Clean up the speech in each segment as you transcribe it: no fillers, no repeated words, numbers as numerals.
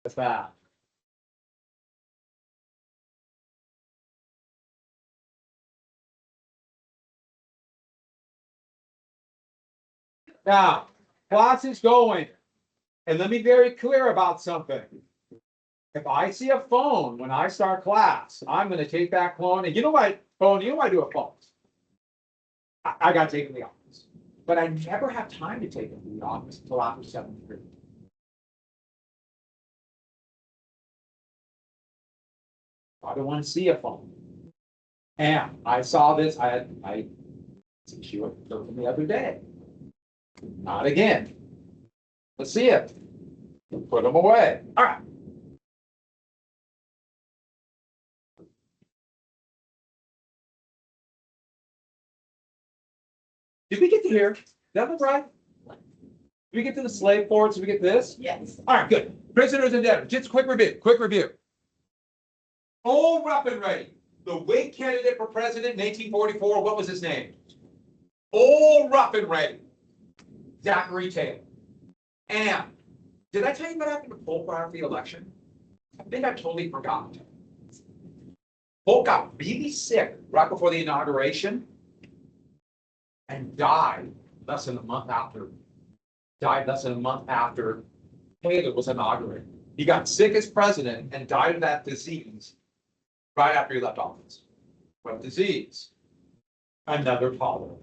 That's bad. Now, class is going, and let me be very clear about something. If I see a phone when I start class, I'm going to take that phone, and you know what phone? You know what I do with phones? I got to take it to the office, but I never have time to take it to the office until after 7:30. I don't want to see a phone. And I saw this. I see it from the other day. Not again. Let's see it. Put them away. All right. Did we get to here? That look right? Did we get to the slave ports? Did we get this? Yes. All right, good. Prisoners and debtors. Just a quick review. Quick review. All up and ready. The Whig candidate for president in 1844. What was his name? All rough and ready. Zachary Taylor. And did I tell you what happened to Polk after the election? I think I totally forgot. Polk got really sick right before the inauguration and died less than a month after. Taylor was inaugurated. He got sick as president and died of that disease right after he left office. What disease? Another cholera.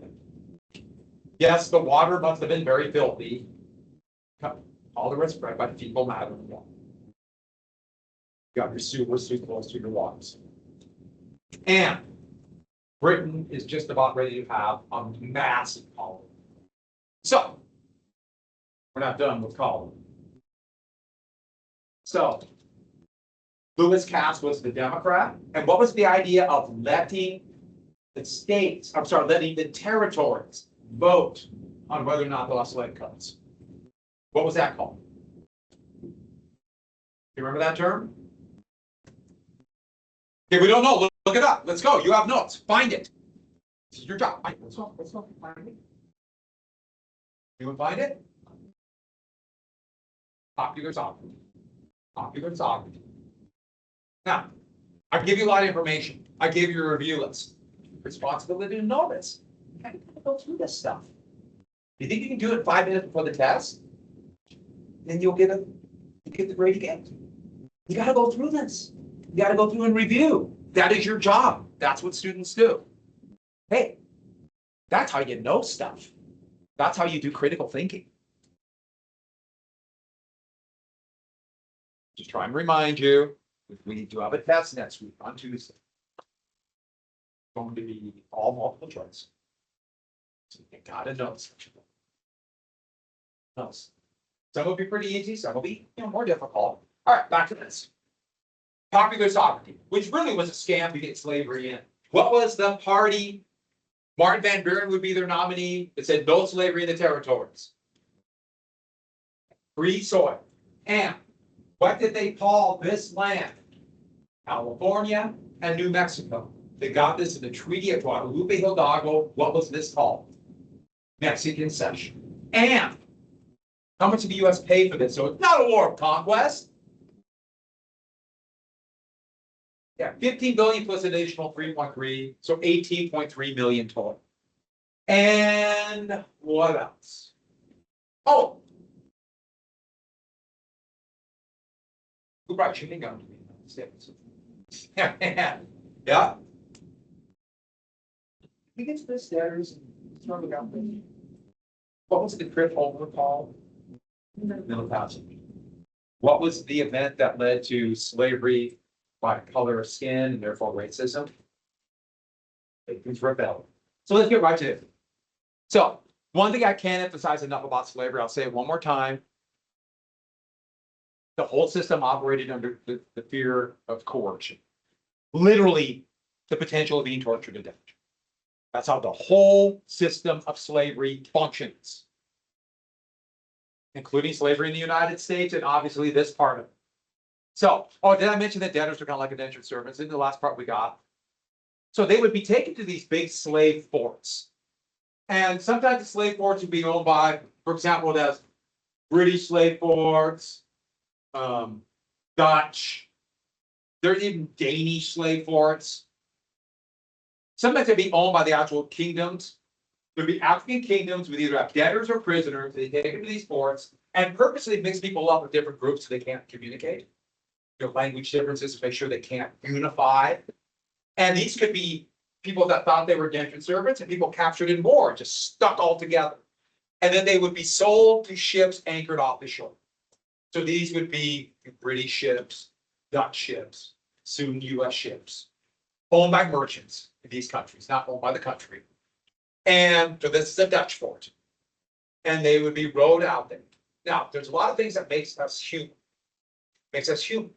Yes, the water must have been very filthy. Cholera spread by fecal matter in water. You got your sewers too close to your waters. And Britain is just about ready to have a massive cholera. So, we're not done with cholera. So, Lewis Cass was the Democrat. And what was the idea of letting the territories vote on whether or not they'll have slave codes? What was that called? You remember that term? Okay, we don't know. Look it up. Let's go. You have notes. Find it. This is your job. Let's go. Find it. You want to find it? Popular sovereignty. Popular sovereignty. Now, I give you a lot of information. I gave you a review list. Responsibility to know this. You gotta go through this stuff. You think you can do it 5 minutes before the test? Then you'll get the grade you get. You gotta go through this. You gotta go through and review. That is your job. That's what students do. Hey, that's how you know stuff. That's how you do critical thinking. Just try and remind you, we do have a test next week on Tuesday. It's going to be all multiple choice. So you gotta know such a thing. Some will be pretty easy, some will be more difficult. All right, back to this. Popular sovereignty, which really was a scam to get slavery in. What was the party? Martin Van Buren would be their nominee. It said no slavery in the territories. Free soil. And what did they call this land? California and New Mexico. They got this in the Treaty of Guadalupe Hidalgo. What was this called? Mexican cession. And how much did the U.S. pay for this? So it's not a war of conquest. Yeah, 15 billion plus additional 3.3, so 18.3 million total. And what else? Oh, who brought chewing gum to the United States? Yeah. We get to this debtors and throw the government. What was the Crip Holder called? Middle passage. What was the event that led to slavery by color of skin and therefore racism? It was rebellion. So let's get right to it. So one thing I can't emphasize enough about slavery, I'll say it one more time. The whole system operated under the fear of coercion. Literally the potential of being tortured to death. That's how the whole system of slavery functions. Including slavery in the United States and obviously this part of it. So, did I mention that debtors are kind of like indentured servants in the last part we got? So they would be taken to these big slave forts. And sometimes the slave forts would be owned by, for example, it has British slave forts, Dutch. There's even Danish slave forts. Sometimes they'd be owned by the actual kingdoms. There'd be African kingdoms with either have debtors or prisoners. They take them to these forts and purposely mix people up with different groups so they can't communicate. Their language differences to make sure they can't unify. And these could be people that thought they were indentured servants and people captured in war, just stuck all together. And then they would be sold to ships anchored off the shore. So these would be British ships, Dutch ships, soon US ships, owned by merchants in these countries, not owned by the country. And so this is a Dutch fort. And they would be rowed out there. Now, there's a lot of things that makes us human. Makes us human.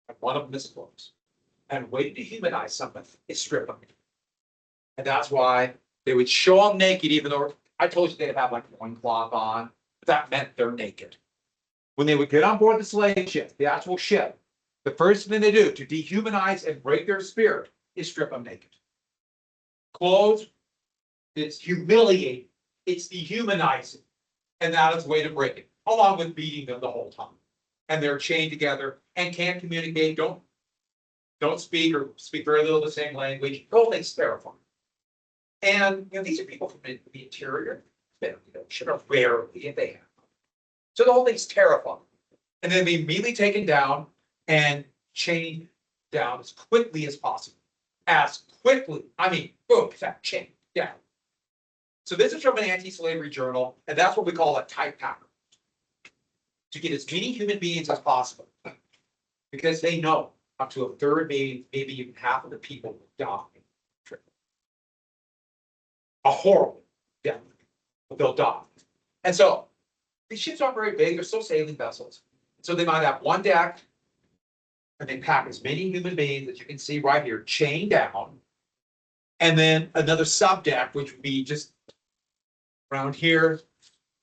And one of them is clothes. And a way to dehumanize somebody is strip them. And that's why they would show them naked, even though I told you they'd have like a loincloth on. But that meant they're naked. When they would get on board the slave ship, the actual ship, the first thing they do to dehumanize and break their spirit is strip them naked. Clothes, it's humiliating, it's dehumanizing, and that is the way to break it, along with beating them the whole time. And they're chained together and can't communicate, don't speak or speak very little the same language. The whole thing's terrifying. And these are people from the interior, should have rarely if they have. So the whole thing's terrifying. And then be immediately taken down and chained down as quickly as possible. As quickly, I mean, boom, that chain down. So this is from an anti-slavery journal, and that's what we call a tight packer. To get as many human beings as possible. Because they know up to a third, maybe even half of the people will die. A horrible death, but they'll die. And so these ships aren't very big, they're still sailing vessels. So they might have one deck, and they pack as many human beings that you can see right here, chained down. And then another sub deck, which would be just around here.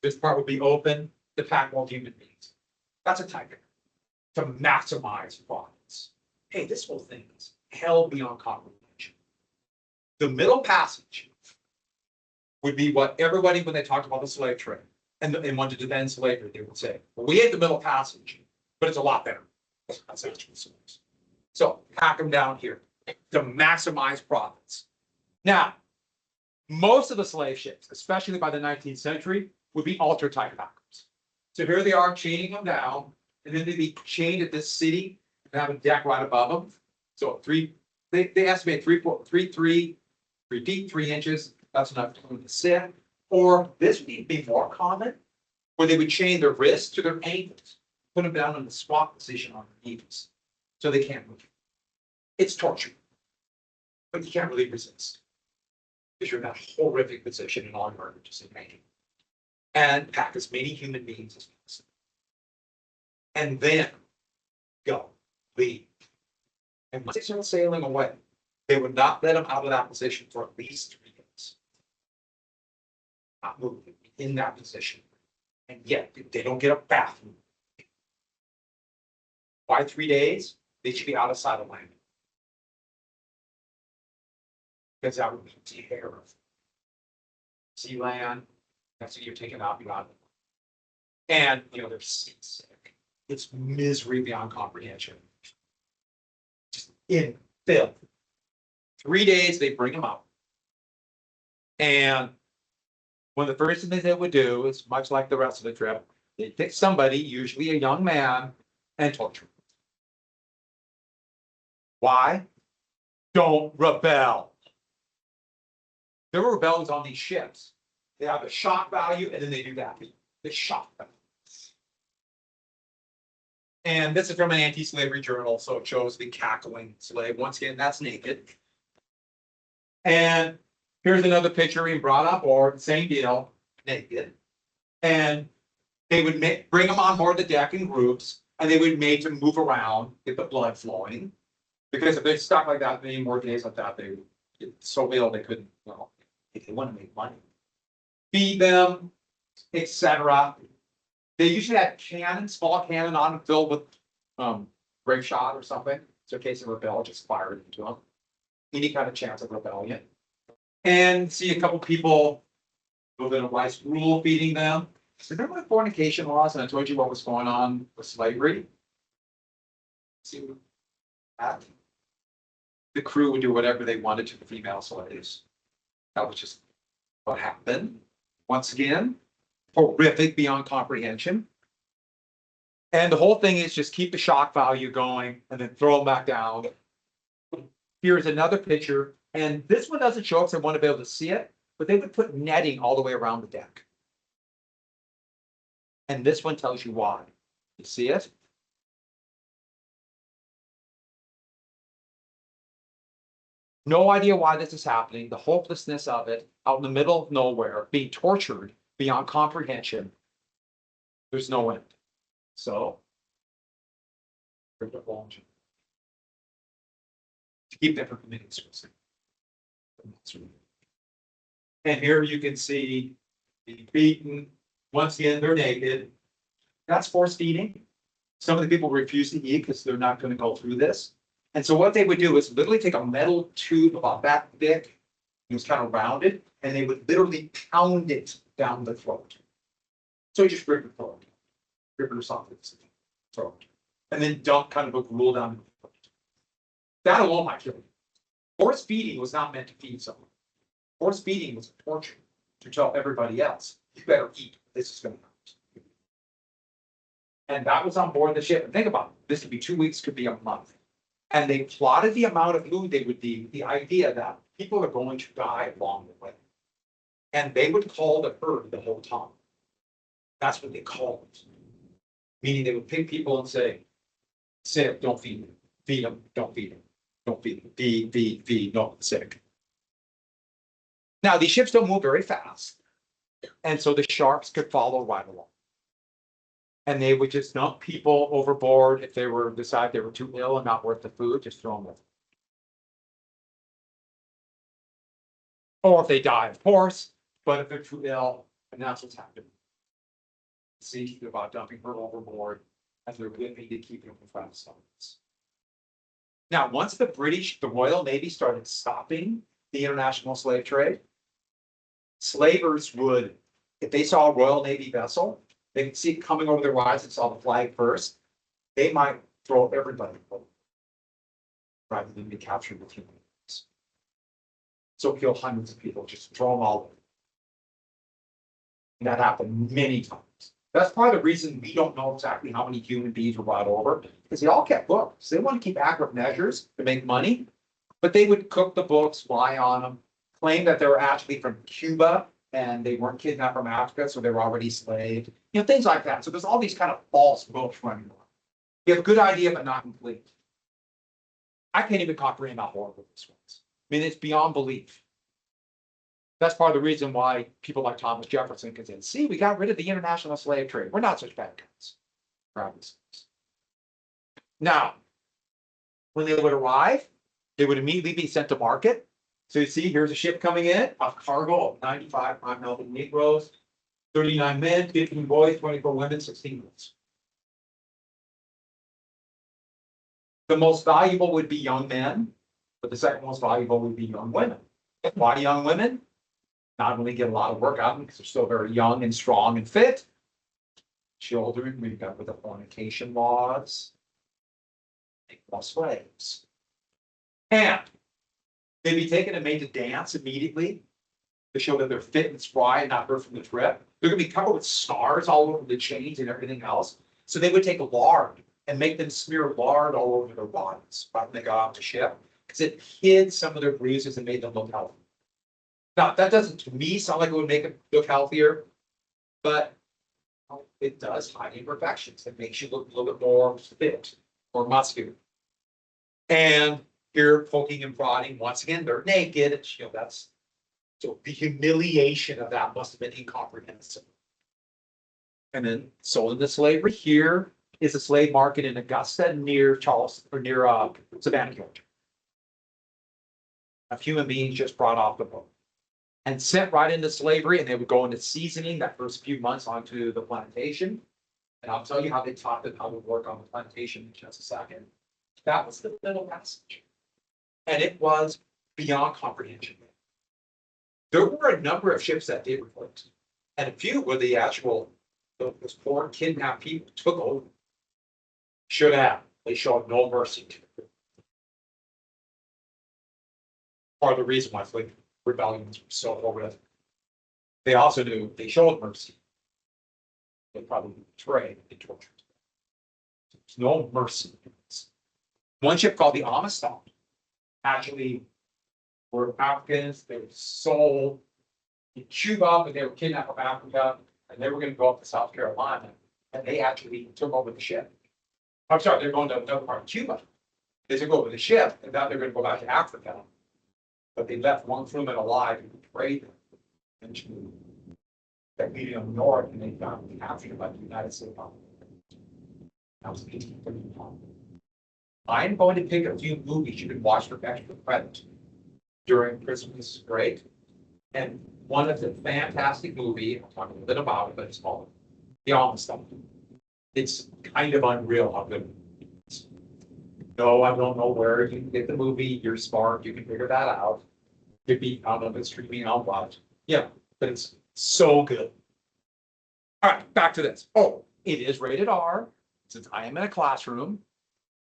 This part would be open to pack more human beings. That's a tiger to maximize profits. Hey, this whole thing is hell beyond comprehension. The middle passage would be what everybody, when they talked about the slave trade and wanted to defend slavery, they would say, well, we hate the middle passage, but it's a lot better. That's actual slaves. So pack them down here to maximize profits. Now, most of the slave ships, especially by the 19th century, would be ultra-tight packers. So here they are chaining them down, and then they'd be chained at this city and have a deck right above them. So they estimate 3 deep, 3 inches. That's enough time to sit. Or this would be more common, where they would chain their wrists to their ankles, put them down in the squat position on their knees, so they can't move. It's torture, but you can't really resist because you're in that horrific position in all your just in pain. And pack as many human beings as possible, and then go leave. And once they start sailing away, they would not let them out of that position for at least 3 days. Not moving in that position, and yet they don't get a bathroom. Why 3 days? They should be out of sight of land. Because that would be terrible. Sea land, that's what you're taking out, you're out. And they're seasick. It's misery beyond comprehension. Just in filth. 3 days they bring them up. And one of the first things they would do is much like the rest of the trip, they'd pick somebody, usually a young man, and torture him. Why? Don't rebel. There were rebellions on these ships. They have the shock value, and then they do that. The shock value. And this is from an anti-slavery journal, so it shows the cackling slave. Once again, that's naked. And here's another picture being brought on board, same deal, naked. And they would bring them on board the deck in groups, and they would make them move around, get the blood flowing. Because if they stuck like that many more days like that, they would get so ill they couldn't, if they want to make money. Feed them, etc. They usually had cannons, small cannon on them filled with grape shot or something. So in case of rebel, just fire it into them. Any kind of chance of rebellion. And see a couple people within a rice gruel feeding them. Remember the fornication laws? And I told you what was going on with slavery. See that? The crew would do whatever they wanted to the female slaves. That was just what happened. Once again, horrific beyond comprehension. And the whole thing is just keep the shock value going and then throw them back down. Here's another picture. And this one doesn't show up, so I want to be able to see it, but they would put netting all the way around the deck. And this one tells you why. You see it? No idea why this is happening, the hopelessness of it, out in the middle of nowhere, being tortured beyond comprehension. There's no end. So, to keep them from committing suicide. And here you can see the beaten. Once again, they're naked. That's force feeding. Some of the people refuse to eat because they're not going to go through this. And so what they would do is literally take a metal tube about that thick, it was kind of rounded, and they would literally pound it down the throat. So you just rip the throat, rip it or something, throat, and then dump kind of a gruel down the throat. That alone might kill you. Force feeding was not meant to feed someone. Force feeding was a torture to tell everybody else, you better eat, this is going to hurt. And that was on board the ship. And think about it, this could be 2 weeks, could be a month. And they plotted the amount of food they would eat, the idea that people are going to die along the way. And they would call the herd the whole time. That's what they called it. Meaning they would pick people and say, sick, don't feed them. Feed them, don't feed them. Don't feed them. Feed, no, sick. Now, these ships don't move very fast. And so the sharks could follow right along. And they would just dump people overboard if they were decide they were too ill and not worth the food, just throw them with. Or if they die, of course, but if they're too ill, and that's what's happening. See about dumping her overboard as they're whipping to keep them from fast stones. Now, once the Royal Navy started stopping the international slave trade, slavers would, if they saw a Royal Navy vessel, they could see it coming over their eyes and saw the flag first, they might throw everybody over rather than be captured with humans. So kill hundreds of people, just throw them all over. And that happened many times. That's probably the reason we don't know exactly how many human beings were brought over, because they all kept books. They want to keep accurate measures to make money, but they would cook the books, lie on them, claim that they were actually from Cuba and they weren't kidnapped from Africa, so they were already enslaved. You know, things like that. So there's all these kind of false books running around. You have a good idea, but not complete. I can't even comprehend how horrible this was. I mean, it's beyond belief. That's part of the reason why people like Thomas Jefferson can say, see, we got rid of the international slave trade. We're not such bad guys. Now, when they would arrive, they would immediately be sent to market. So you see, here's a ship coming in, a cargo of 95 prime Melbourne Negroes, 39 men, 15 boys, 24 women, 16 girls. The most valuable would be young men, but the second most valuable would be young women. Why young women? Not only get a lot of work out of them because they're still very young and strong and fit. Children, we've got with the fornication laws, make more slaves. And they'd be taken and made to dance immediately to show that they're fit and spry and not hurt from the trip. They're going to be covered with scars all over the chains and everything else. So they would take lard and make them smear lard all over their bodies right when they got off the ship, because it hid some of their bruises and made them look healthy. Now, that doesn't, to me, sound like it would make them look healthier, but it does hide imperfections. It makes you look a little bit more fit or muscular. And here, poking and prodding, once again, they're naked. It's, you know, that's, so the humiliation of that must have been incomprehensible. And then sold into slavery. Here is a slave market in Augusta near Charleston, or near Savannah, Georgia. Of human beings just brought off the boat and sent right into slavery, and they would go into seasoning that first few months onto the plantation. And I'll tell you how they taught them how to work on the plantation in just a second. That was the middle passage. And it was beyond comprehension. There were a number of ships that did report, and a few were the actual, those poor kidnapped people took over. Should have. They showed no mercy to them. Part of the reason why slave rebellions were so horrific. They also knew they showed mercy. They probably betrayed and tortured. There's no mercy. One ship called the Amistad actually were Africans. They were sold in Cuba, but they were kidnapped from Africa, and they were going to go up to South Carolina, and they actually took over the ship. I'm sorry, they're going to another part of Cuba. They took over the ship, and thought they were going to go back to Africa, but they left one crewman alive and betrayed them. Eventually, they're leading them north, and they found captured by the United States Army. That was 1831. I'm going to pick a few movies you can watch for extra credit during Christmas break. And one of the fantastic movie, I'll talk a little bit about it, but it's called The Amistad. It's kind of unreal how good it is. No, I don't know where you can get the movie. You're smart, you can figure that out. Could be, I don't know if it's streaming on watch. Yeah, but it's so good. All right, back to this. Oh, it is rated R. Since I am in a classroom,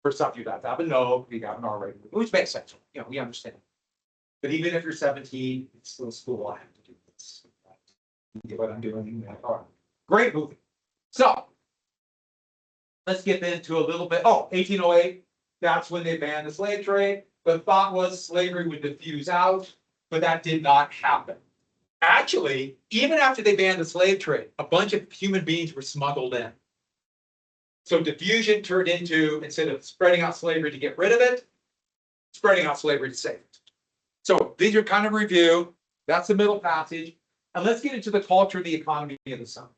for stuff you'd have to have a note, we got an R rating, which makes sense. You know, we understand. But even if you're 17, it's still school. I have to do this. Get what I'm doing. All right. Great movie. So let's get into a little bit. Oh, 1808. That's when they banned the slave trade. The thought was slavery would diffuse out, but that did not happen. Actually, even after they banned the slave trade, a bunch of human beings were smuggled in. So diffusion turned into, instead of spreading out slavery to get rid of it, spreading out slavery to save it. So these are kind of review. That's the middle passage. And let's get into the culture, the economy, and the sun.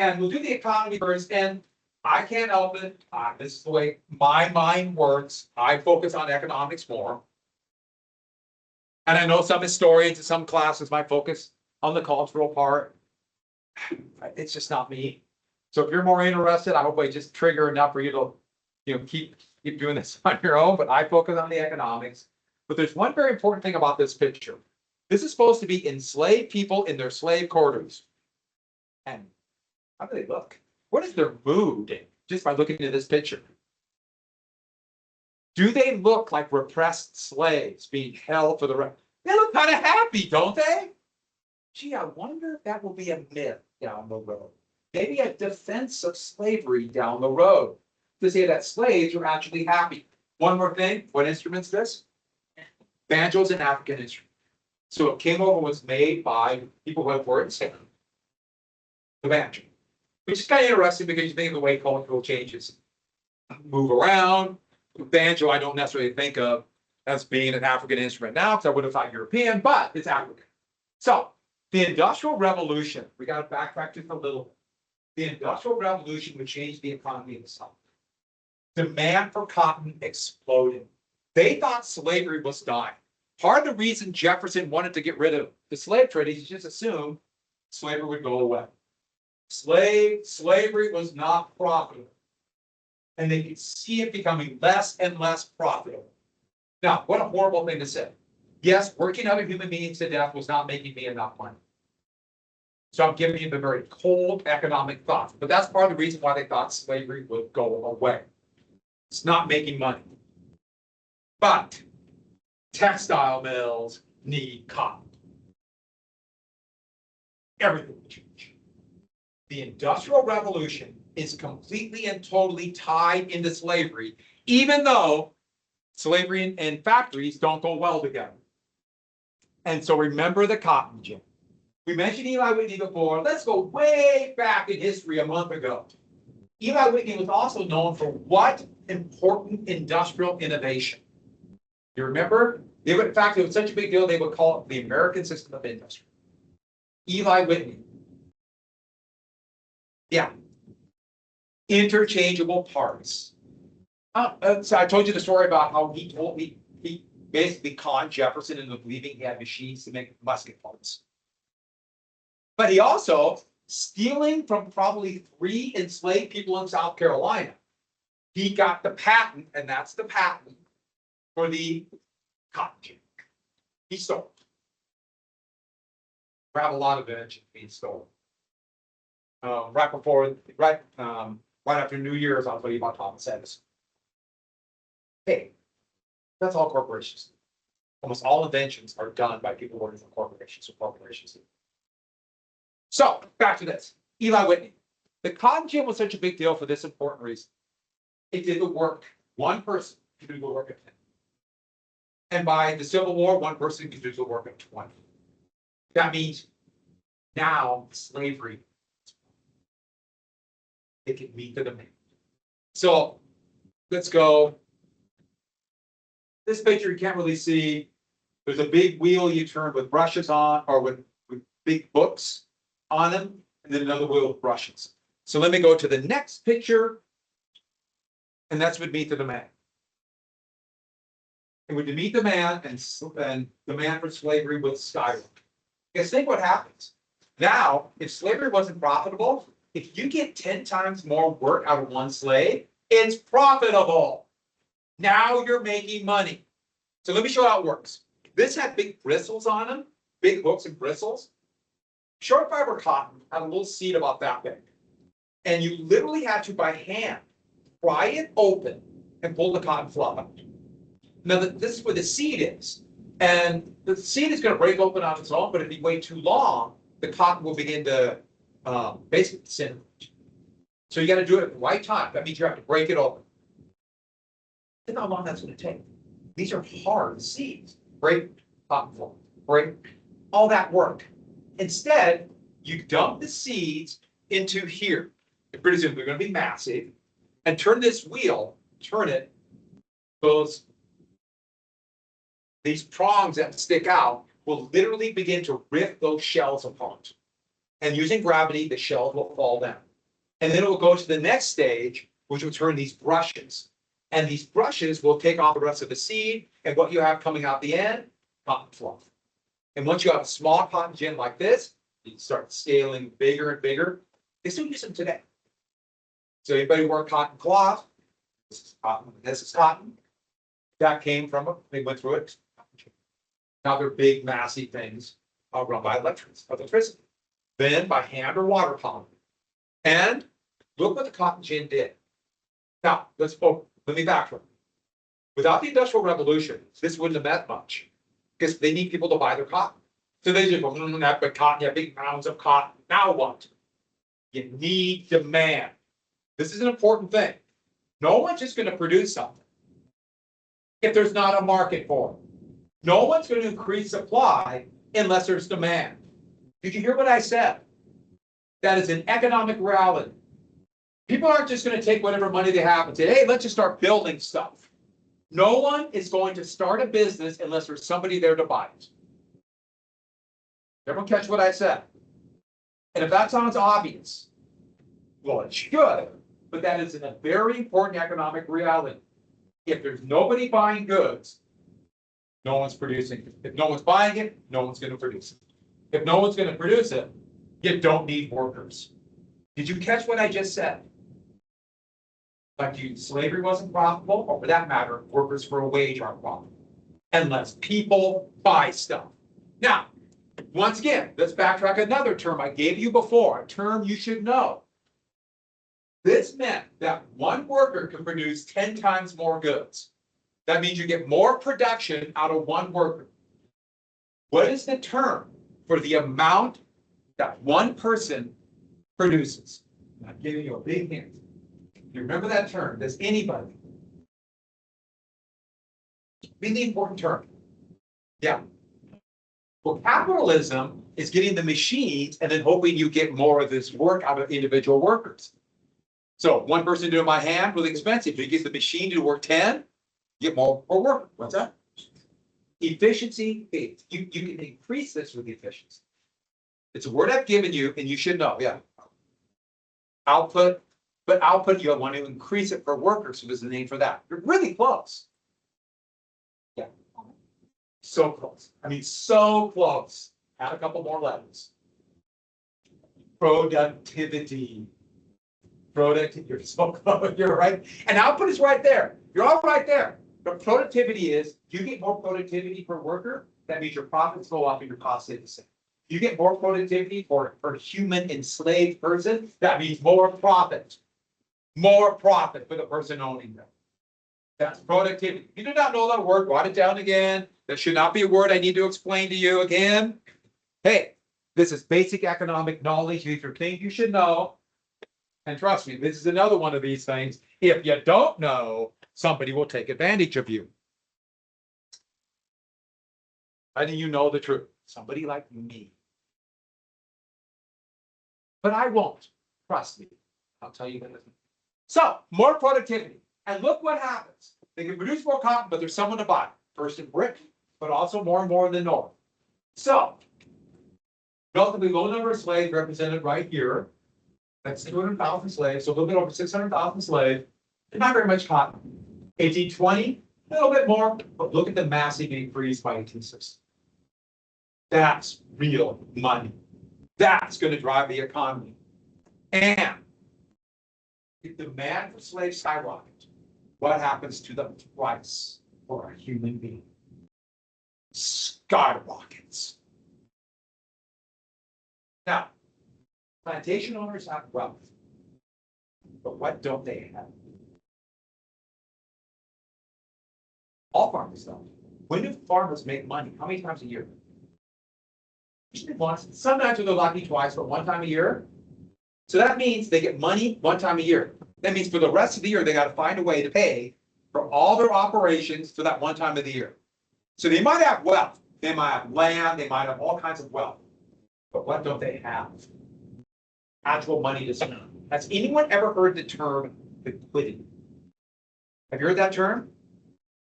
And we'll do the economy first. And I can't help it. This is the way my mind works. I focus on economics more. And I know some historians in some classes might focus on the cultural part. It's just not me. So if you're more interested, I hope I just trigger enough for you to, keep doing this on your own. But I focus on the economics. But there's one very important thing about this picture. This is supposed to be enslaved people in their slave quarters. And how do they look? What is their mood just by looking at this picture? Do they look like repressed slaves being held for the rest? They look kind of happy, don't they? Gee, I wonder if that will be a myth down the road. Maybe a defense of slavery down the road to say that slaves are actually happy. One more thing, what instrument's this? Banjo's an African instrument. So it came over, was made by people who have words, the banjo. Which is kind of interesting because you think of the way cultural changes move around. Banjo, I don't necessarily think of as being an African instrument now, because I would have thought European, but it's African. So the Industrial Revolution, we got to backtrack just a little bit. The Industrial Revolution would change the economy of the South. Demand for cotton exploded. They thought slavery was dying. Part of the reason Jefferson wanted to get rid of the slave trade is he just assumed slavery would go away. Slavery was not profitable. And they could see it becoming less and less profitable. Now, what a horrible thing to say. Yes, working other human beings to death was not making me enough money. So I'm giving you the very cold economic thought. But that's part of the reason why they thought slavery would go away. It's not making money. But textile mills need cotton. Everything will change. The Industrial Revolution is completely and totally tied into slavery, even though slavery and factories don't go well together. And so remember the cotton gin. We mentioned Eli Whitney before. Let's go way back in history a month ago. Eli Whitney was also known for what important industrial innovation? You remember? In fact, it was such a big deal, they would call it the American System of Industry. Eli Whitney. Yeah. Interchangeable parts. So I told you the story about how he basically conned Jefferson into believing he had machines to make musket parts. But he also, stealing from probably 3 enslaved people in South Carolina, he got the patent, and that's the patent for the cotton gin. He stole it. We have a lot of inventions being stolen. Right after New Year's, I'll tell you about Thomas Edison. Hey, that's all corporations. Almost all inventions are done by people working for corporations or corporations. So back to this. Eli Whitney. The cotton gin was such a big deal for this important reason. It did the work. One person could do the work of 10. And by the Civil War, one person could do the work of 20. That means now slavery, it can meet the demand. So let's go. This picture you can't really see. There's a big wheel you turn with brushes on, or with big books on them, and then another wheel with brushes. So let me go to the next picture, and that's what meet the demand. It would meet demand, and demand for slavery would skyrocket. Because think what happens. Now, if slavery wasn't profitable, if you get 10 times more work out of one slave, it's profitable. Now you're making money. So let me show you how it works. This had big bristles on them, big hooks and bristles. Short fiber cotton had a little seed about that big. And you literally had to, by hand, pry it open and pull the cotton fluff out. Now, this is where the seed is. And the seed is going to break open on its own, but if you wait too long, the cotton will begin to basically disintegrate. So you got to do it at the right time. That means you have to break it open. Think how long that's going to take. These are hard seeds. Break, cotton fluff, break, all that work. Instead, you dump the seeds into here. Pretty soon they're going to be massive. And turn this wheel, turn it, these prongs that stick out will literally begin to rip those shells apart. And using gravity, the shells will fall down. And then it will go to the next stage, which will turn these brushes. And these brushes will take off the rest of the seed, and what you have coming out the end, cotton fluff. And once you have a small cotton gin like this, you start scaling bigger and bigger. They still use them today. So anybody wear cotton cloth? This is cotton. This is cotton. That came from it. They went through it. Now they're big, massive things run by electricity. Then by hand or water pump. And look what the cotton gin did. Now, let me backtrack. Without the Industrial Revolution, this wouldn't have meant much because they need people to buy their cotton. So they just go, that big cotton, you have big mounds of cotton. Now what? You need demand. This is an important thing. No one's just going to produce something if there's not a market for it. No one's going to increase supply unless there's demand. Did you hear what I said? That is an economic reality. People aren't just going to take whatever money they have and say, hey, let's just start building stuff. No one is going to start a business unless there's somebody there to buy it. Everyone catch what I said? And if that sounds obvious, well, it should, but that is a very important economic reality. If there's nobody buying goods, no one's producing it. If no one's buying it, no one's going to produce it. If no one's going to produce it, you don't need workers. Did you catch what I just said? Like slavery wasn't profitable, or for that matter, workers for a wage aren't profitable, unless people buy stuff. Now, once again, let's backtrack another term I gave you before, a term you should know. This meant that one worker can produce 10 times more goods. That means you get more production out of one worker. What is the term for the amount that one person produces? I'm giving you a big hint. You remember that term? Does anybody? Really important term. Yeah. Well, capitalism is getting the machines and then hoping you get more of this work out of individual workers. So one person doing by hand, really expensive. If you get the machine to work 10, you get more per worker. What's that? Efficiency. You can increase this with efficiency. It's a word I've given you, and you should know. Yeah. Output, but output you want to increase it per worker, so there's a name for that. You're really close. Yeah. So close. I mean, so close. Add a couple more letters. Productivity. You're so close. You're right. And output is right there. You're all right there. But productivity is, you get more productivity per worker, that means your profits go up and your costs stay the same. You get more productivity for human enslaved person, that means more profit. More profit for the person owning them. That's productivity. You do not know that word, write it down again. That should not be a word I need to explain to you again. Hey, this is basic economic knowledge. These are things you should know. And trust me, this is another one of these things. If you don't know, somebody will take advantage of you. I think you know the truth. Somebody like me. But I won't. Trust me. I'll tell you that. So, more productivity. And look what happens. They can produce more cotton, but there's someone to buy. First in Britain, but also more and more in the north. So, relatively low number of slaves represented right here. That's 200,000 slaves, so a little bit over 600,000 slaves. Not very much cotton. 1820, a little bit more, but look at the massive increase by 1860. That's real money. That's going to drive the economy. And if the demand for slaves skyrockets, what happens to the price for a human being? Skyrockets. Now, plantation owners have wealth, but what don't they have? All farmers don't. When do farmers make money? How many times a year? Usually once. Sometimes they're lucky twice, but one time a year. So that means they get money one time a year. That means for the rest of the year, they got to find a way to pay for all their operations for that one time of the year. So they might have wealth. They might have land. They might have all kinds of wealth. But what don't they have? Actual money to spend. Has anyone ever heard the term liquidity? Have you heard that term?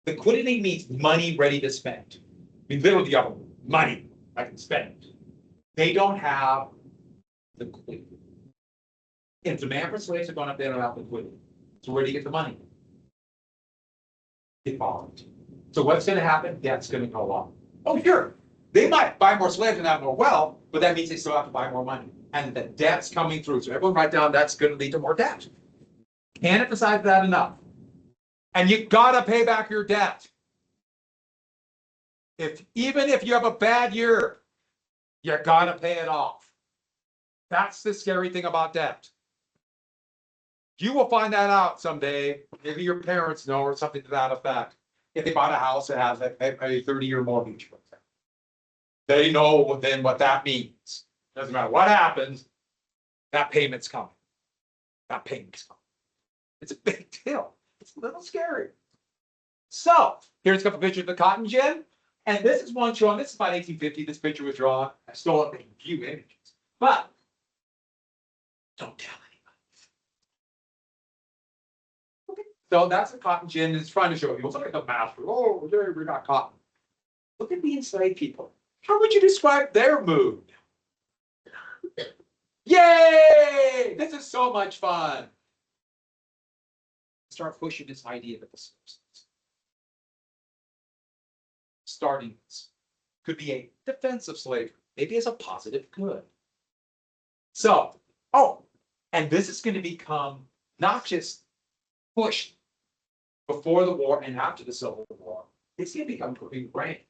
Liquidity means money ready to spend. I mean, literally, you have money I can spend. They don't have liquidity. If demand for slaves are going up, they don't have liquidity. So where do you get the money? They borrow it. So what's going to happen? Debt's going to go up. Oh, sure. They might buy more slaves and have more wealth, but that means they still have to buy more money. And the debt's coming through. So everyone write down that's going to lead to more debt. Can't emphasize that enough. And you gotta pay back your debt. Even if you have a bad year, you gotta pay it off. That's the scary thing about debt. You will find that out someday. Maybe your parents know or something to that effect. If they bought a house that has a 30-year mortgage, they know then what that means. Doesn't matter what happens, that payment's coming. That payment's coming. It's a big deal. It's a little scary. So here's a couple pictures of the cotton gin. And this is one showing, this is about 1850. This picture was drawn. I stole it from a few images. But don't tell anybody. Okay. So that's the cotton gin. It's trying to show you. Look at the master. Oh, there we got cotton. Look at the enslaved people. How would you describe their mood? Yay! This is so much fun. Start pushing this idea that the slaves. Starting this could be a defense of slavery, maybe as a positive good. So, and this is going to become not just pushed before the war and after the Civil War. It's going to become ingrained.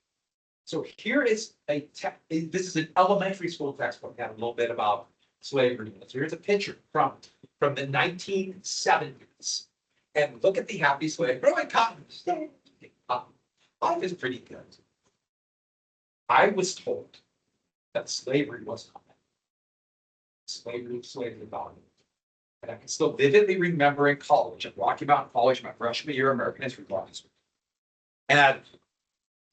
So here is this is an elementary school textbook that had a little bit about slavery. So here's a picture from the 1970s. And look at the happy slave. Growing cotton. Life is pretty good. I was told that slavery was not bad. Slavery value. And I can still vividly remember in college, at Rocky Mountain College, my freshman year, American history class. And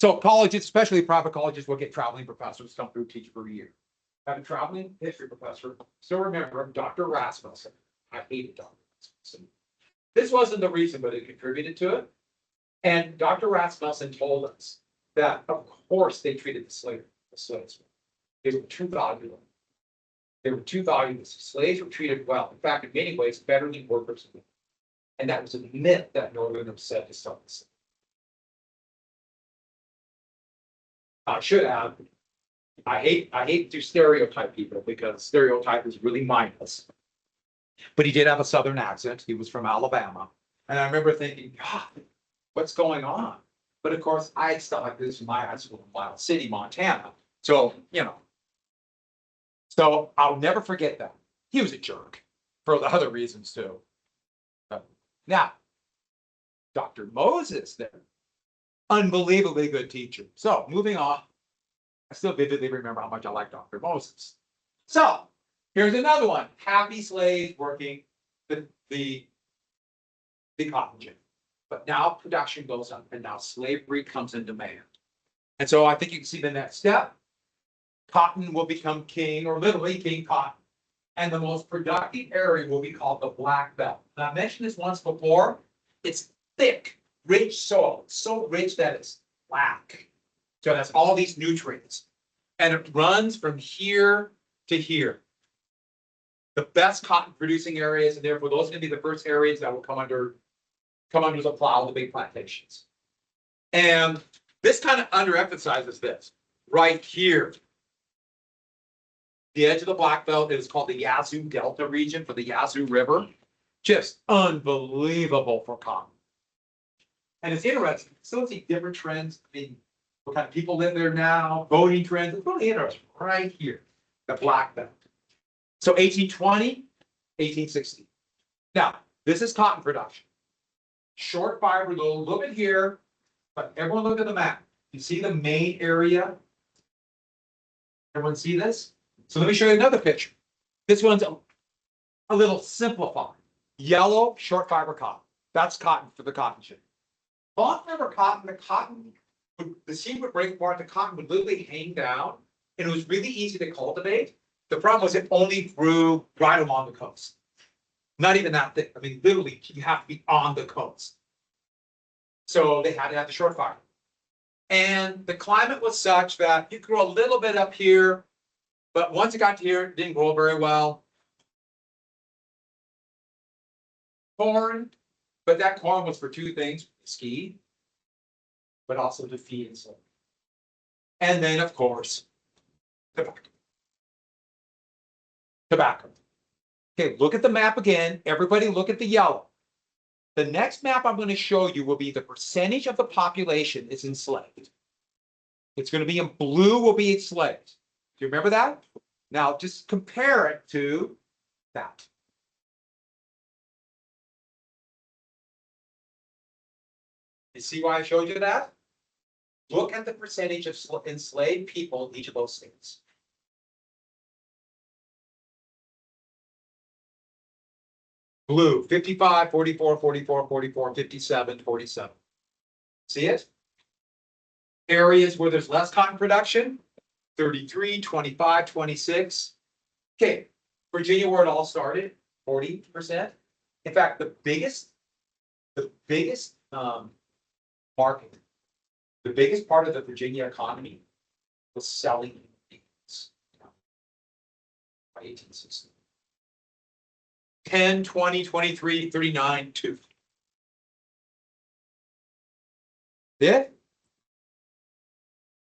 so colleges, especially private colleges, will get traveling professors to come through teach for a year. I have a traveling history professor, still remember him, Dr. Rasmussen. I hated Dr. Rasmussen. This wasn't the reason, but it contributed to it. And Dr. Rasmussen told us that, of course, they treated the slaves. They were too valuable. They were too valuable. Slaves were treated well. In fact, in many ways, better than workers. And that was a myth that Northerners said to start this. I should add, I hate to stereotype people because stereotype is really mindless. But he did have a Southern accent. He was from Alabama. And I remember thinking, God, what's going on? But of course, I had stuff like this in my high school in Wild City, Montana. So, so I'll never forget that. He was a jerk for the other reasons too. Now, Dr. Moses there. Unbelievably good teacher. So moving on. I still vividly remember how much I like Dr. Moses. So here's another one. Happy slaves working the cotton gin. But now production goes up and now slavery comes in demand. And so I think you can see the next step. Cotton will become king, or literally king cotton. And the most productive area will be called the Black Belt. Now, I mentioned this once before. It's thick, rich soil. It's so rich that it's black. So that's all these nutrients. And it runs from here to here. The best cotton producing areas, and therefore those are going to be the first areas that will come under the plow of the big plantations. And this kind of underemphasizes this right here. The edge of the Black Belt is called the Yazoo Delta region for the Yazoo River. Just unbelievable for cotton. And it's interesting. Still see different trends. I mean, what kind of people live there now, voting trends. It's really interesting right here, the Black Belt. So 1820, 1860. Now, this is cotton production. Short fiber, go look at here, but everyone look at the map. You see the main area? Everyone see this? So let me show you another picture. This one's a little simplified. Yellow, short fiber cotton. That's cotton for the cotton gin. Long fiber cotton, the seed would break apart, the cotton would literally hang down, and it was really easy to cultivate. The problem was it only grew right along the coast. Not even that thick. I mean, literally, you have to be on the coast. So they had to have the short fiber. And the climate was such that you grow a little bit up here, but once it got to here, it didn't grow very well. Corn, but that corn was for two things: ski, but also to feed and so. And then, of course, tobacco. Tobacco. Okay, look at the map again. Everybody look at the yellow. The next map I'm going to show you will be the percentage of the population is enslaved. It's going to be in blue will be enslaved. Do you remember that? Now just compare it to that. You see why I showed you that? Look at the percentage of enslaved people in each of those states. Blue, 55, 44, 44, 44, 57, 47. See it? Areas where there's less cotton production, 33, 25, 26. Okay, Virginia, where it all started, 40%. In fact, the biggest market, the biggest part of the Virginia economy was selling beans by 1860. 10, 20, 23, 39, 2. Yeah?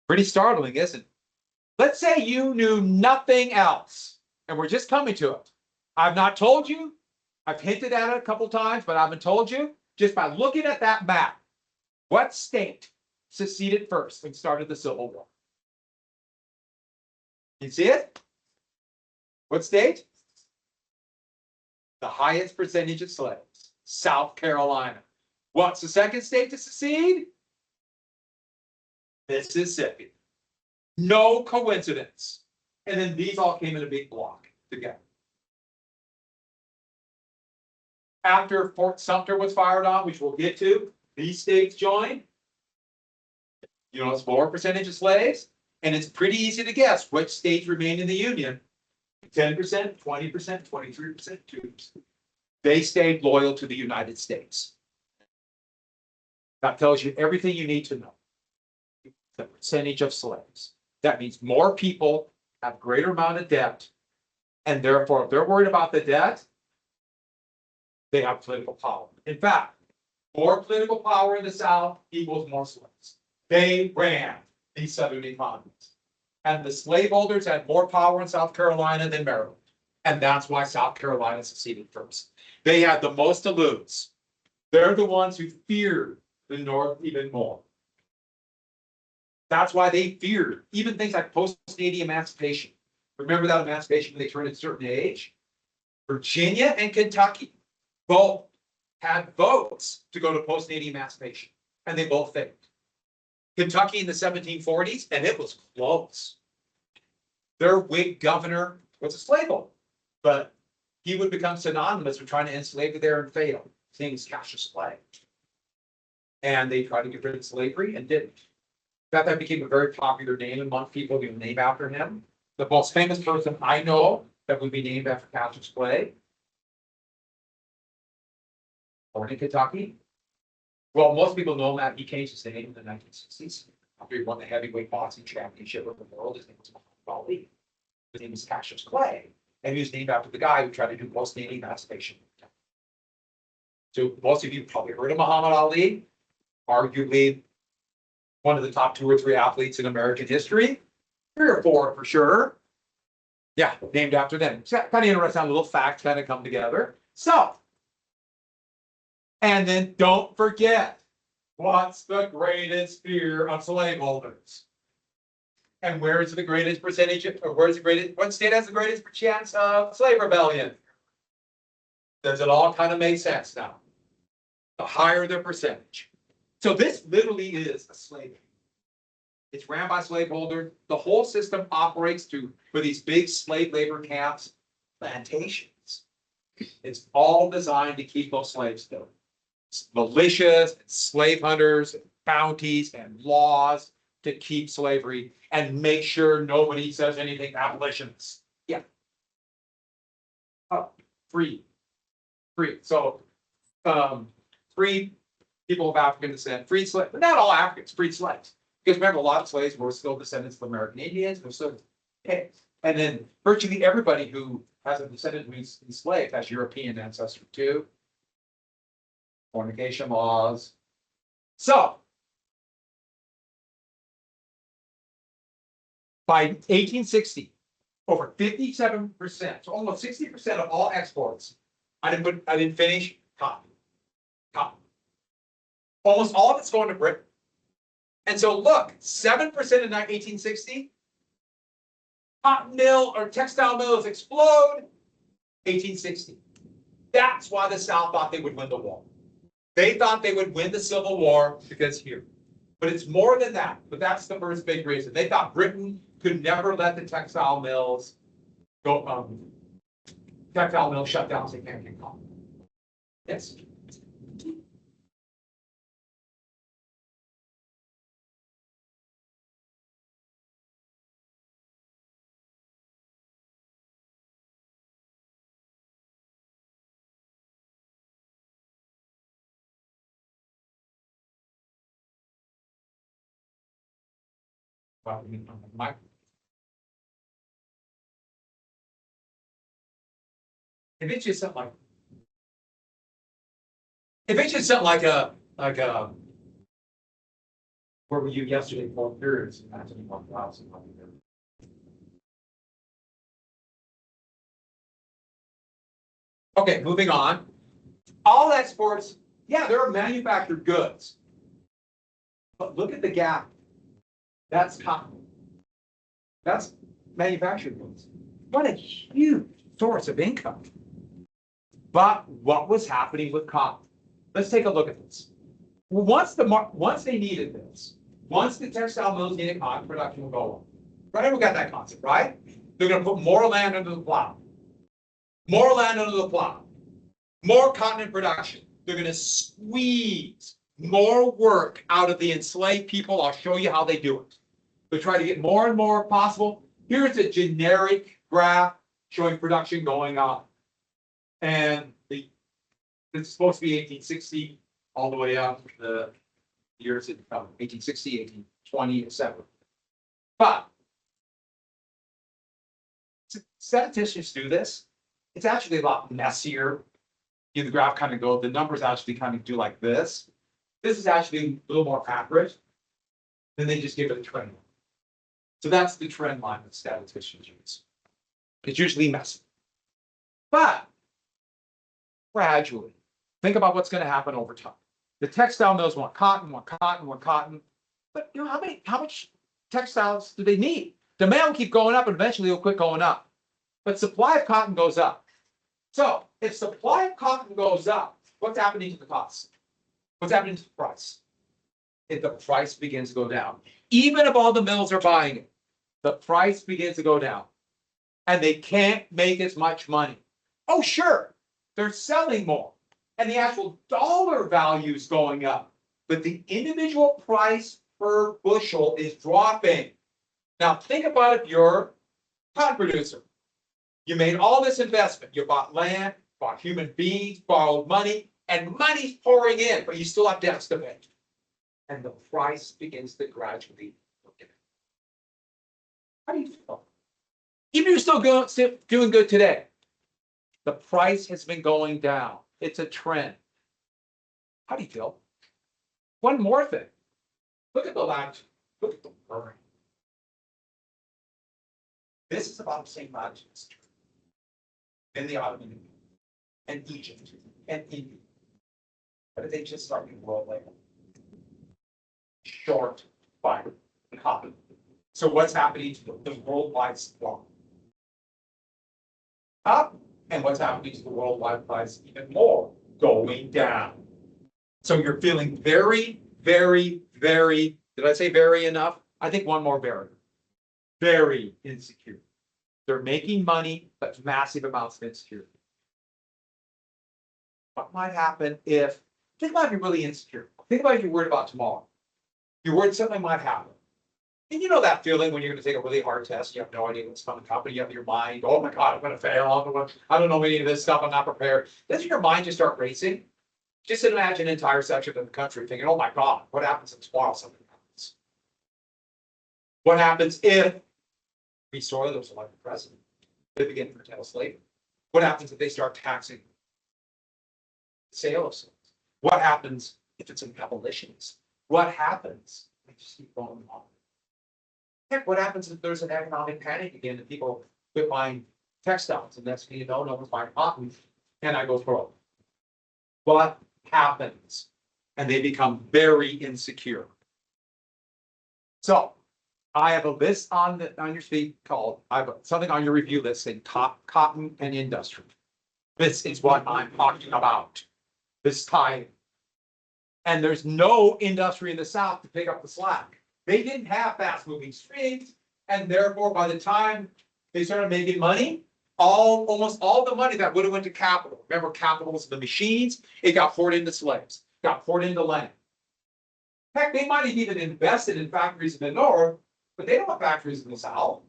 Pretty startling, isn't it? Let's say you knew nothing else, and we're just coming to it. I've not told you. I've hinted at it a couple times, but I haven't told you. Just by looking at that map, what state seceded first and started the Civil War? You see it? What state? The highest percentage of slaves, South Carolina. What's the second state to secede? Mississippi. No coincidence. And then these all came in a big block together. After Fort Sumter was fired on, which we'll get to, these states joined. You know, it's lower percentage of slaves, and it's pretty easy to guess which states remained in the Union. 10%, 20%, 23%, 2%. They stayed loyal to the United States. That tells you everything you need to know. The percentage of slaves. That means more people have greater amount of debt, and therefore, if they're worried about the debt, they have political power. In fact, more political power in the South equals more slaves. They ran these Southern economies. And the slaveholders had more power in South Carolina than Maryland. And that's why South Carolina seceded first. They had the most to lose. They're the ones who feared the North even more. That's why they feared even things like post-Canadian emancipation. Remember that emancipation when they turned a certain age? Virginia and Kentucky both had votes to go to post-natal emancipation, and they both failed. Kentucky in the 1740s, and it was close. Their Whig governor was a slaveholder, but he would become synonymous with trying to enslave you there and fail. His name is Cassius Clay. And they tried to get rid of slavery and didn't. That became a very popular name among people who name after him. The most famous person I know that would be named after Cassius Clay, born in Kentucky. Well, most people know that he changed his name in the 1960s after he won the heavyweight boxing championship of the world. His name was Muhammad Ali. His name is Cassius Clay, and he was named after the guy who tried to do post-natal emancipation. So most of you probably heard of Muhammad Ali, arguably one of the top 2 or 3 athletes in American history, 3 or 4 for sure. Yeah, named after them. So kind of interesting how little facts kind of come together. So, and then don't forget, what's the greatest fear of slaveholders? And where is the greatest percentage, or where's the greatest, what state has the greatest chance of slave rebellion? Does it all kind of make sense now? The higher the percentage. So this literally is a slave. It's ran by slaveholders. The whole system operates for these big slave labor camps, plantations. It's all designed to keep those slaves there. Militias, slave hunters, bounties, and laws to keep slavery and make sure nobody says anything abolitionist. Yeah. Free. So, free people of African descent, freed slaves, but not all Africans, freed slaves. Because remember, a lot of slaves were still descendants of American Indians, they're still pigs. And then virtually everybody who has a descendant who's enslaved has European ancestry too. Fornication laws. So, by 1860, over 57%, so almost 60% of all exports, I didn't finish, cotton. Almost all of it's going to Britain. And so look, 7% in 1860, cotton mill or textile mills explode, 1860. That's why the South thought they would win the war. They thought they would win the Civil War because here. But it's more than that. But that's the first big reason. They thought Britain could never let the textile mills go. Textile mills shut down so they can't get cotton. Yes. Well, if it's just something like where were you yesterday for periods? Imagine 1,000. Okay, moving on. All exports, yeah, there are manufactured goods. But look at the gap. That's cotton. That's manufactured goods. What a huge source of income. But what was happening with cotton? Let's take a look at this. Once they needed this, once the textile mills needed cotton, production will go up. Right? We got that concept, right? They're going to put more land under the plow. More land under the plow. More cotton in production. They're going to squeeze more work out of the enslaved people. I'll show you how they do it. They try to get more and more possible. Here's a generic graph showing production going up. And it's supposed to be 1860 all the way up the years 1860, 1820, etc. But statisticians do this. It's actually a lot messier. The graph kind of go, the numbers actually kind of do like this. This is actually a little more accurate. Then they just give it a trend line. So that's the trend line that statisticians use. It's usually messy. But gradually, think about what's going to happen over time. The textile mills want cotton. But you know, how much textiles do they need? Demand will keep going up and eventually it'll quit going up. But supply of cotton goes up. So if supply of cotton goes up, what's happening to the cost? What's happening to the price? If the price begins to go down, even if all the mills are buying it, the price begins to go down and they can't make as much money. Oh, sure, they're selling more and the actual dollar value is going up, but the individual price per bushel is dropping. Now, think about if you're a cotton producer. You made all this investment. You bought land, bought human beings, borrowed money, and money's pouring in, but you still have debts to pay. And the price begins to gradually go down. How do you feel? Even if you're still doing good today, the price has been going down. It's a trend. How do you feel? One more thing. Look at the last. Look at the burn. This is about the same amount in the Ottoman Empire, and Egypt, and India. But they just started world labor. Short fiber and cotton. So what's happening to the worldwide supply? Up, and what's happening to the worldwide price even more? Going down. So you're feeling very, very, very, did I say very enough? I think one more very. Very insecure. They're making money, but massive amounts of insecurity. What might happen if, think about if you're really insecure. Think about if you're worried about tomorrow. You're worried something might happen. And you know that feeling when you're going to take a really hard test, you have no idea what's coming up, and you have your mind, oh my God, I'm going to fail. I don't know any of this stuff, I'm not prepared. Doesn't your mind just start racing? Just imagine an entire section of the country thinking, oh my God, what happens if tomorrow something happens? What happens if we saw those elected president? They begin to curtail slavery. What happens if they start taxing the sale of slaves? What happens if it's an abolitionist? What happens? They just keep going on. Heck, what happens if there's an economic panic again and people quit buying textiles and next thing you know, no one's buying cotton and I go broke? What happens? And they become very insecure. So I have a list on your sheet called, I have something on your review list saying top cotton and industry. This is what I'm talking about. This time. And there's no industry in the South to pick up the slack. They didn't have fast moving streams. And therefore, by the time they started making money, almost all the money that would have went to capital. Remember, capital was the machines. It got poured into slaves, got poured into land. Heck, they might have even invested in factories in the North, but they don't have factories in the South.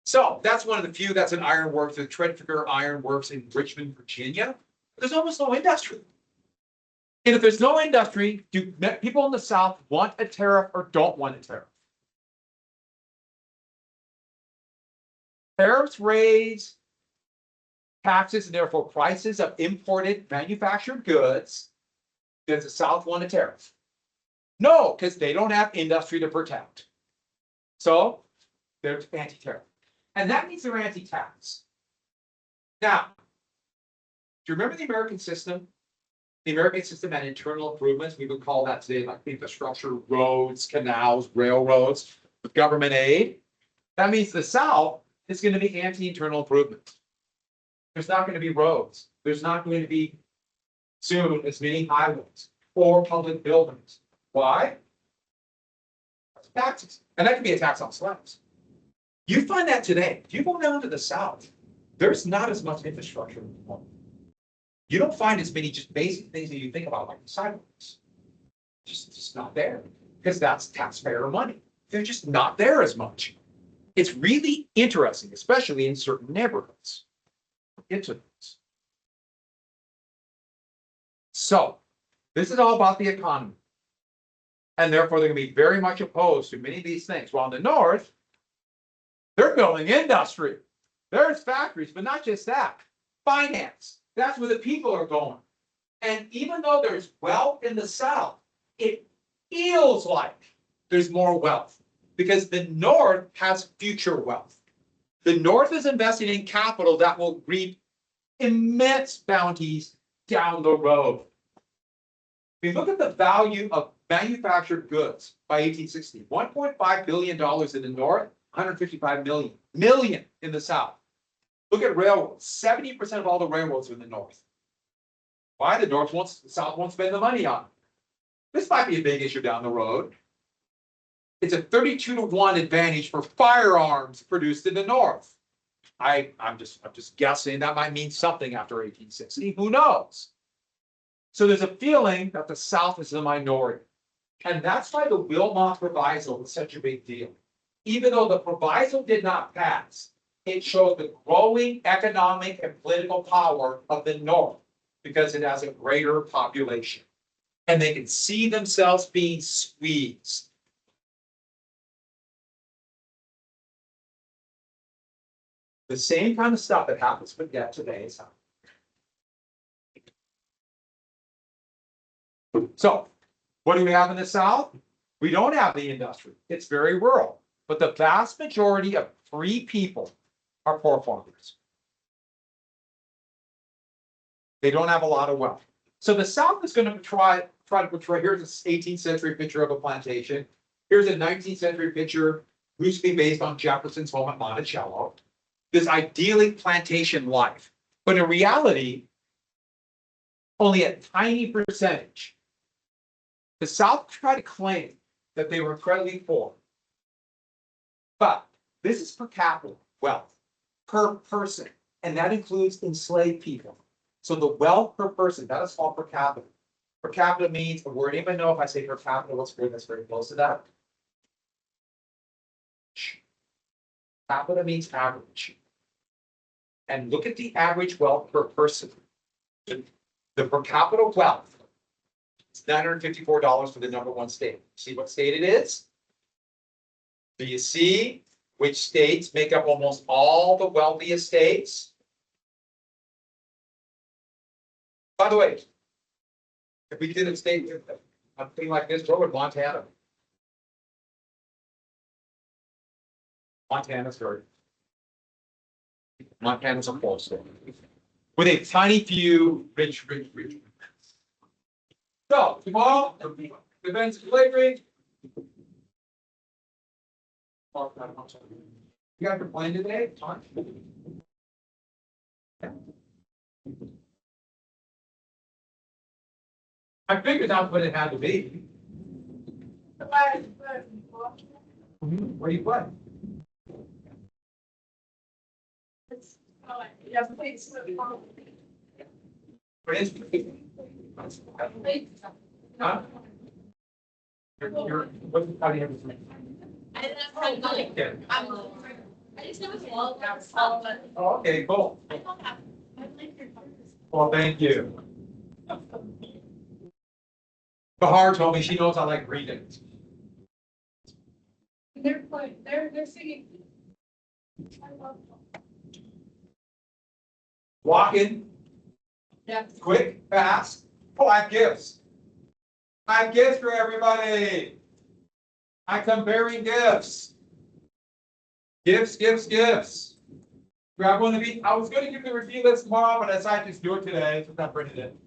So that's one of the few, that's an iron works, the Tredegar Iron Works in Richmond, Virginia. There's almost no industry. And if there's no industry, do people in the South want a tariff or don't want a tariff? Tariffs raise taxes and therefore prices of imported manufactured goods. Does the South want a tariff? No, because they don't have industry to protect. So they're anti-tariff. And that means they're anti-tax. Now, do you remember the American system? The American system had internal improvements. We would call that today like infrastructure, roads, canals, railroads, with government aid. That means the South is going to be anti-internal improvement. There's not going to be roads. There's not going to be soon as many highways or public buildings. Why? Taxes. And that can be a tax on slaves. You find that today. If you go down to the South, there's not as much infrastructure anymore. You don't find as many just basic things that you think about, like the sidewalks. Just not there, because that's taxpayer money. They're just not there as much. It's really interesting, especially in certain neighborhoods. Into this. So this is all about the economy. And therefore, they're going to be very much opposed to many of these things. While in the North, they're building industry. There's factories, but not just that. Finance. That's where the people are going. And even though there's wealth in the South, it feels like there's more wealth because the North has future wealth. The North is investing in capital that will reap immense bounties down the road. If you look at the value of manufactured goods by 1860, $1.5 billion in the North, 155 million in the South. Look at railroads. 70% of all the railroads are in the North. Why the South won't spend the money on it. This might be a big issue down the road. It's a 32-to-1 advantage for firearms produced in the North. I'm just guessing that might mean something after 1860. Who knows? So there's a feeling that the South is the minority. And that's why the Wilmot Proviso was such a big deal. Even though the proviso did not pass, it shows the growing economic and political power of the North because it has a greater population. And they can see themselves being squeezed. The same kind of stuff that happens with debt today is happening. So, what do we have in the South? We don't have the industry. It's very rural. But the vast majority of free people are poor farmers. They don't have a lot of wealth. So the South is going to try to portray. Here's an 18th century picture of a plantation. Here's a 19th century picture, loosely based on Jefferson's home at Monticello. This idyllic plantation life. But in reality, only a tiny percentage. The South tried to claim that they were incredibly poor. But this is per capita wealth, per person, and that includes enslaved people. So the wealth per person, that is called per capita. Per capita means a word. Anybody know if I say per capita, what's word that's very close to that? Capita means average. And look at the average wealth per person. The per capita wealth is $954 for the #1 state. See what state it is? Do you see which states make up almost all the wealthiest states? By the way, if we did a state with a thing like this, what would Montana? Montana's very. Montana's a poor state. With a tiny few rich. So tomorrow, events of slavery. You guys are playing today? I figured that's what it had to be. Where do you play? Huh? How do you have this? I just know it's a lot of stuff, but. Oh, okay, cool. I don't have. I like your colors. Well, thank you. Bahar told me she knows I like reading. They're playing, they're singing. I love them. Walking, Yeah. quick, fast. Oh, I have gifts. I have gifts for everybody. I come bearing gifts. Gifts. Grab one of these. I was going to give the review list tomorrow, but I decided to just do it today, so I printed it.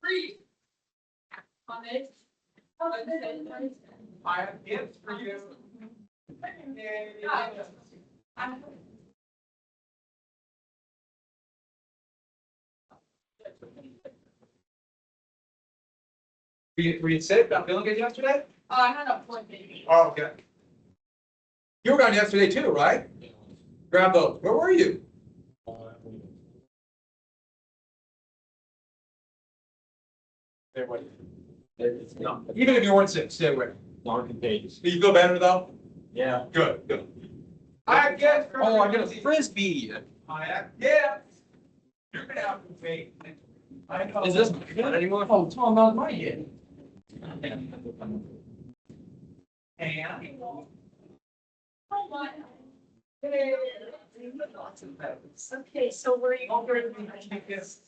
Free. On it. I have gifts for you. Were you sick? Not feeling good yesterday? I had a point maybe. Oh, okay. You were gone yesterday too, right? Grab those. Where were you? Stay away. Even if you weren't sick, stay away. Long contagious. Do you feel better though? Yeah. Good. I get. Oh, I got a frisbee. I have gifts. You're gonna have to pay. I know. Is this good anymore? Oh, it's all about my head. And. Okay, so where are you going? Take this.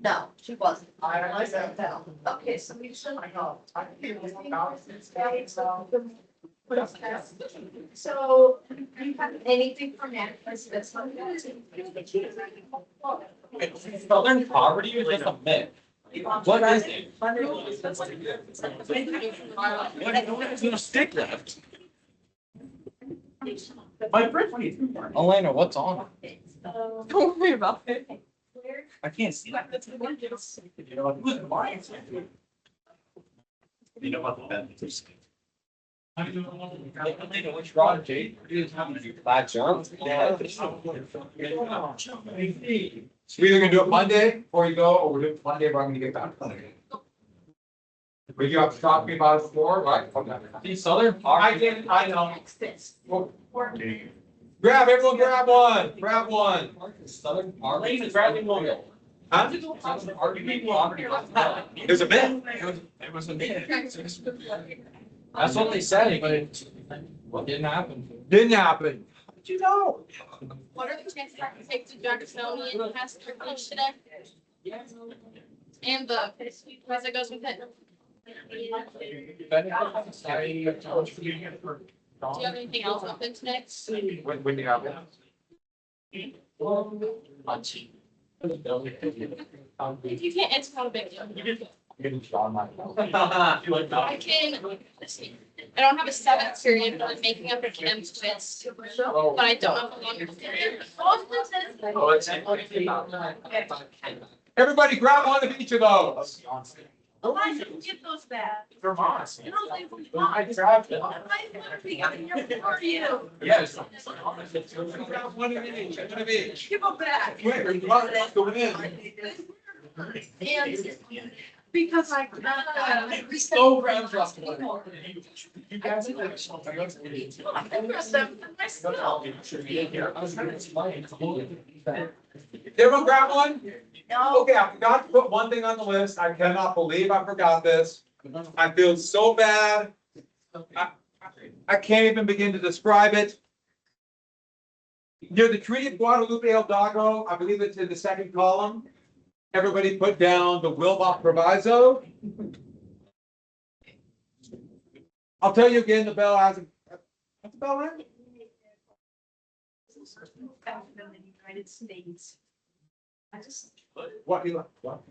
No, she wasn't. I said that. Okay, so we should. So, you have anything from that? That's not good. Southern poverty is just a myth. What is it? There's no stick left. My fridge needs. Elena, what's on? Don't worry about it. I can't see that. You know what? Who's mine? You know what the bed is? Elena, what's wrong, Jade? Bad jump. So we're either gonna do it Monday before you go, or we're doing it Monday, but I'm gonna get back. But you have to talk to me about it before, right? The Southern I poverty. didn't, I know. Well, Or- grab, everyone grab one, grab one. Southern poverty is grabbing oil. Huh? Southern poverty. There's a myth. It was a myth. That's what they said, but it didn't happen. Didn't happen. How did you know? What are the chances I can take to Jacksonian and pass through lunch today? And the, as it goes with it. Do you have anything else open today? When do you have it? Lunch. If you can't, it's not a big deal. I can, let's see. I don't have a 7th period, but I'm making up a chem quiz, but I don't know how long it's gonna be. Everybody grab one of each of those. Elijah, get those back. They're mine. You don't leave them. I grabbed it. I'm here for you. Yes. Grab one of each, one of each. Give them back. Quick, there's lots going in. And because I. So round trust. You guys. I trust them myself. Everyone grab one? No. Okay, I forgot to put one thing on the list. I cannot believe I forgot this. I feel so bad. I can't even begin to describe it. Near the Treaty of Guadalupe Hidalgo, I believe it's in the second column. Everybody put down the Wilmot Proviso. I'll tell you again, the bell has, what's the bell ring? In the United States. I just. What, you, what?